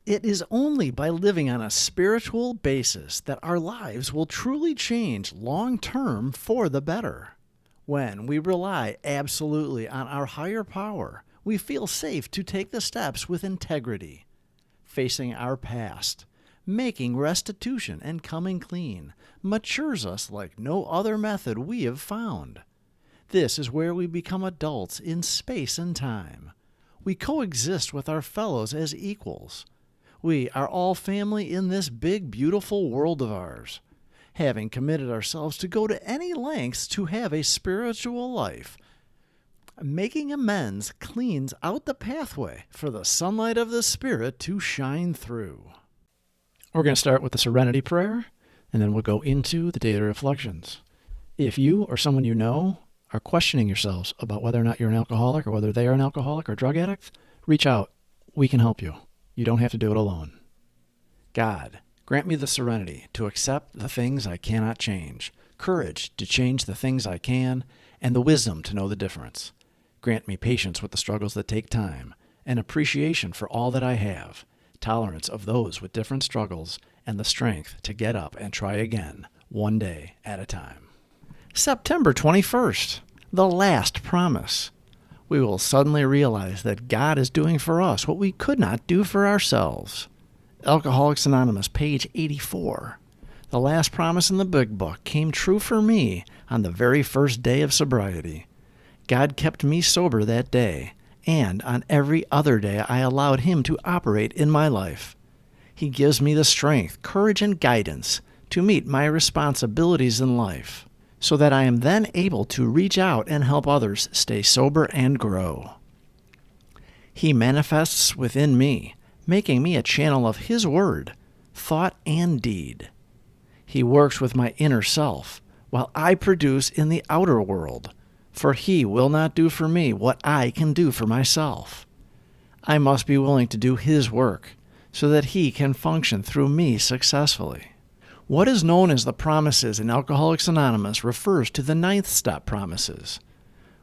It is only by living on a spiritual basis that our lives will truly change long term for the better. When we rely absolutely on our higher power, we feel safe to take the steps with integrity. Facing our past, making restitution and coming clean, matures us like no other method we have found. This is where we become adults in space and time. We coexist with our fellows as equals. We are all family in this big, beautiful world of ours. Having committed ourselves to go to any lengths to have a spiritual life, making amends cleans out the pathway for the sunlight of the Spirit to shine through. We're going to start with the Serenity Prayer, and then we'll go into the daily reflections. If you or someone you know are questioning yourselves about whether or not you're an alcoholic or whether they are an alcoholic or drug addict, reach out. We can help you. You don't have to do it alone. God, grant me the serenity to accept the things I cannot change, courage to change the things I can, and the wisdom to know the difference. Grant me patience with the struggles that take time, and appreciation for all that I have, tolerance of those with different struggles, and the strength to get up and try again, one day at a time. September 21st, the last promise. We will suddenly realize that God is doing for us what we could not do for ourselves. Alcoholics Anonymous, page 84. The last promise in the Big Book came true for me on the very first day of sobriety. God kept me sober that day, and on every other day I allowed Him to operate in my life. He gives me the strength, courage, and guidance to meet my responsibilities in life, so that I am then able to reach out and help others stay sober and grow. He manifests within me, making me a channel of His Word, thought, and deed. He works with my inner self, while I produce in the outer world, for He will not do for me what I can do for myself. I must be willing to do His work, so that He can function through me successfully. What is known as the promises in Alcoholics Anonymous refers to the 9th step promises,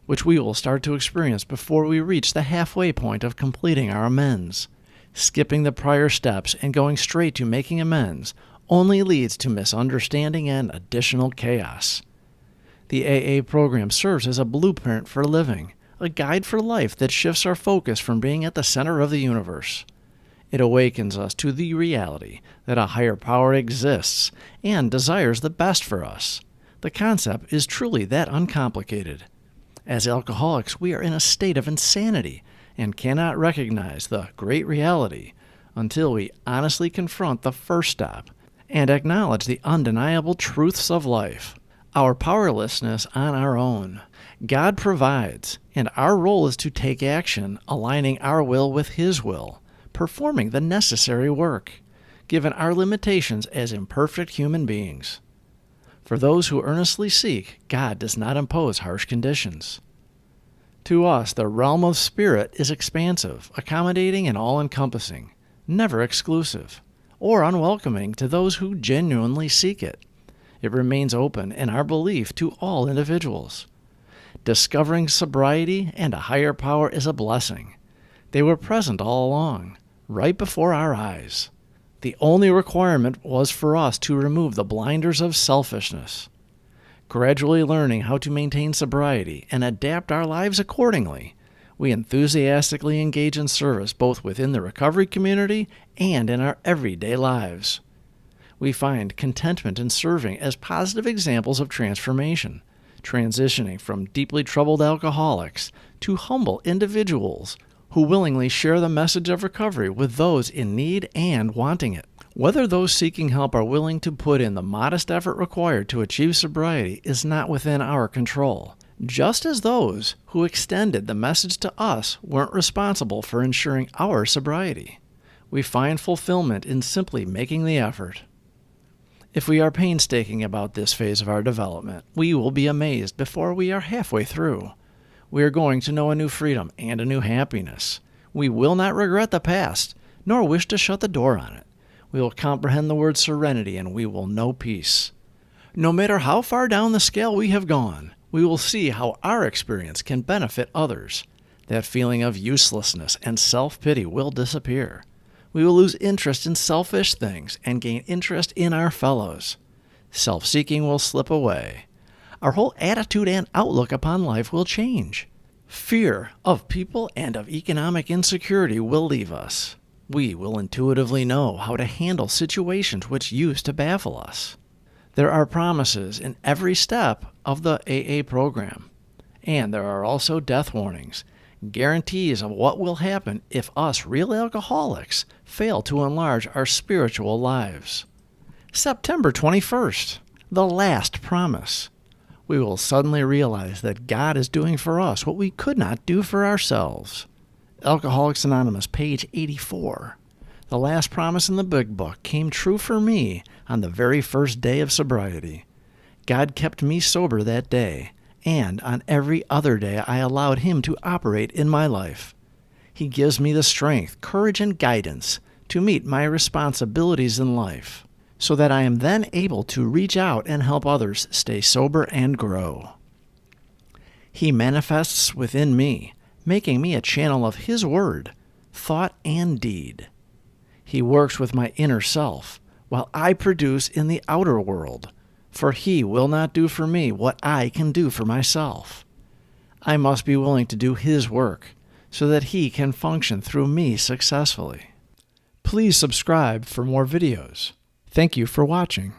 which we will start to experience before we reach the halfway point of completing our amends. Skipping the prior steps and going straight to making amends only leads to misunderstanding and additional chaos. The AA program serves as a blueprint for living, a guide for life that shifts our focus from being at the center of the universe. It awakens us to the reality that a higher power exists and desires the best for us. The concept is truly that uncomplicated. As alcoholics, we are in a state of insanity and cannot recognize the great reality until we honestly confront the first step and acknowledge the undeniable truths of life. Our powerlessness on our own. God provides, and our role is to take action, aligning our will with His will, performing the necessary work, given our limitations as imperfect human beings. For those who earnestly seek, God does not impose harsh conditions. To us, the realm of spirit is expansive, accommodating, and all-encompassing, never exclusive, or unwelcoming to those who genuinely seek it. It remains open in our belief to all individuals. Discovering sobriety and a higher power is a blessing. They were present all along, right before our eyes. The only requirement was for us to remove the blinders of selfishness. Gradually learning how to maintain sobriety and adapt our lives accordingly, we enthusiastically engage in service both within the recovery community and in our everyday lives. We find contentment in serving as positive examples of transformation, transitioning from deeply troubled alcoholics to humble individuals who willingly share the message of recovery with those in need and wanting it. Whether those seeking help are willing to put in the modest effort required to achieve sobriety is not within our control, just as those who extended the message to us weren't responsible for ensuring our sobriety. We find fulfillment in simply making the effort. If we are painstaking about this phase of our development, we will be amazed before we are halfway through. We are going to know a new freedom and a new happiness. We will not regret the past, nor wish to shut the door on it. We will comprehend the word serenity, and we will know peace. No matter how far down the scale we have gone, we will see how our experience can benefit others. That feeling of uselessness and self-pity will disappear. We will lose interest in selfish things and gain interest in our fellows. Self-seeking will slip away. Our whole attitude and outlook upon life will change. Fear of people and of economic insecurity will leave us. We will intuitively know how to handle situations which used to baffle us. There are promises in every step of the AA program, and there are also death warnings, guarantees of what will happen if us real alcoholics fail to enlarge our spiritual lives. September 21st, the last promise. We will suddenly realize that God is doing for us what we could not do for ourselves. Alcoholics Anonymous, page 84. The last promise in the Big Book came true for me on the very first day of sobriety. God kept me sober that day, and on every other day I allowed Him to operate in my life. He gives me the strength, courage, and guidance to meet my responsibilities in life, so that I am then able to reach out and help others stay sober and grow. He manifests within me, making me a channel of His Word, thought, and deed. He works with my inner self, while I produce in the outer world, for He will not do for me what I can do for myself. I must be willing to do His work, so that He can function through me successfully. Please subscribe for more videos. Thank you for watching.